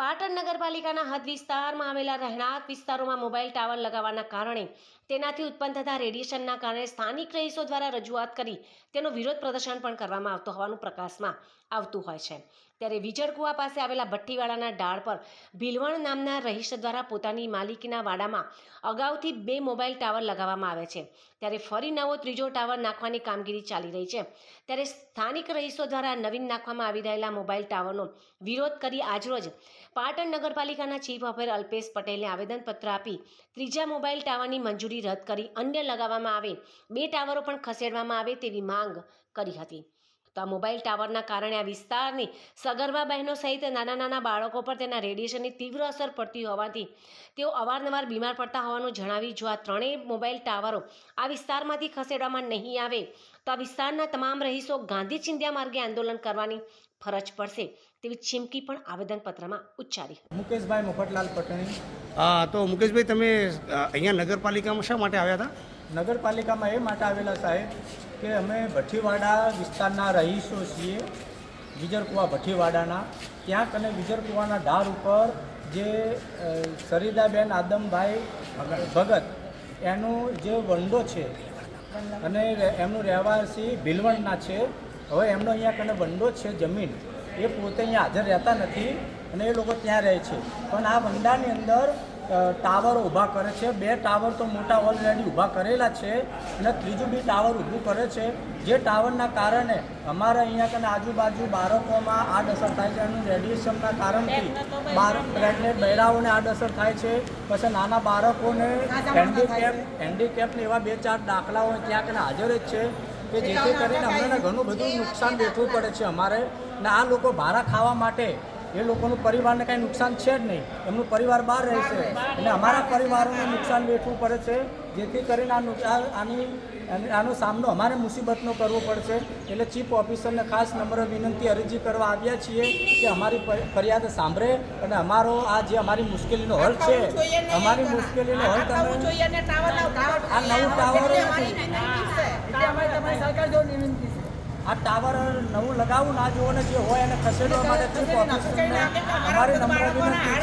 પાટણ નગરપાલિકાના હદ વિસ્તારમાં આવેલા રહેણાંક વિસ્તારોમાં મોબાઈલ ટાવર લગાવવાના કારણે તેનાથી ઉત્પન્ન થતા રેડિયેશનના કારણે સ્થાનિક રહીશો દ્વારા રજૂઆત કરી તેનો વિરોધ પ્રદર્શન પણ કરવામાં આવતો હોવાનું પ્રકાશમાં આવતું હોય છે। ત્યારે વિજળકુવા પાસે આવેલા ભઠ્ઠીવાડાના ડાળ પર ભીલવણ નામના રહીશ દ્વારા પોતાની માલિકીના વાડામાં અગાઉથી 2 મોબાઈલ ટાવર લગાવવામાં આવે છે। ત્યારે ફરી નવો ત્રીજો ટાવર નાખવાની કામગીરી ચાલી રહી છે। ત્યારે સ્થાનિક રહીશો દ્વારા નવીન નાખવામાં આવી રહેલા મોબાઈલ ટાવરનો વિરોધ કરી આજરોજ પાટણ નગરપાલિકાના ચીફ ઓફિસર અલ્પેશ પટેલને આવેદનપત્ર આપી ત્રીજા મોબાઈલ ટાવરની મંજૂરી રદ કરી અન્ય લગાવવામાં આવે 2 ટાવરો પણ ખસેડવામાં આવે તેવી માંગ કરી હતી। તો આ મોબાઈલ ટાવરના કારણે આ વિસ્તારની સગર્ભા બહેનો સહિત નાના બાળકો પર તેના રેડિયેશનની તીવ્ર અસર પડતી હોવાથી તેઓ અવારનવાર બીમાર પડતા હોવાનું જણાવી જો આ 3 મોબાઈલ ટાવરો આ વિસ્તારમાંથી ખસેડવામાં નહીં આવે તો આ વિસ્તારના તમામ રહીશો ગાંધી ચિંધ્યા માર્ગે આંદોલન કરવાની ફરજ પડશે તેવી ચીમકી પણ આવેદનપત્રમાં ઉચ્ચારી। મુકેશભાઈ મુફતલાલ પટણી। તો મુકેશભાઈ તમે અહીંયા નગરપાલિકામાં શા માટે આવ્યા હતા? નગરપાલિકામાં એ માટે આવેલા સાહેબ કે અમે ભઠ્ઠીવાડા વિસ્તારના રહીશો છીએ, વિજળકુવા ભઠ્ઠીવાડાના। ત્યાં કને વિજળકુવાના ઢાળ ઉપર જે સરિતાબેન આદમભાઈ ભગત એનો જે વંડો છે અને એમનું રહેવાસી ભીલવણના છે। હવે એમનો અહીંયા કને વંડો છે જમીન, એ પોતે અહીંયા હાજર રહેતા નથી અને એ લોકો ત્યાં રહે છે, પણ આ વંડાની અંદર ટાવરો ઊભા કરે છે। 2 ટાવર તો મોટા ઓલરેડી ઊભા કરેલા છે અને ત્રીજું બી ટાવર ઊભું કરે છે, જે ટાવરના કારણે અમારા અહીંયા કને આજુબાજુ બાળકોમાં આડઅસર થાય છે। એનું રેડિયેશનના કારણથી પ્રેગ્નેન્ટ બહેરાઓને આડઅસર થાય છે, પછી નાના બાળકોને હેન્ડીકેપને એવા 2-4 દાખલાઓ ત્યાં કને હાજર જ છે કે જેથી કરીને અમને ઘણું બધું નુકસાન વેઠવું પડે છે અમારે। ને આ લોકો ભાડા ખાવા માટે એ લોકોનું પરિવારને કાંઈ નુકસાન છે જ નહીં, એમનું પરિવાર બહાર રહે છે અને અમારા પરિવારોને નુકસાન વેઠવું પડે છે, જેથી કરીને આનો સામનો અમારે મુસીબતનો કરવો પડશે। એટલે ચીફ ઓફિસરને ખાસ નમ્ર વિનંતી અરજી કરવા આવ્યા છીએ કે અમારી ફરિયાદ સાંભળે અને અમારો આ જે અમારી મુશ્કેલીનો હલ છે, અમારી મુશ્કેલીનો હલ તમે આ નવું ટાવર આ ટાવર નવું લગાવવું ના જોવો ને જે હોય એને ખસેડવા માટે ચીફ ઓફિસરને અમારી નમ્ર વિનંતી।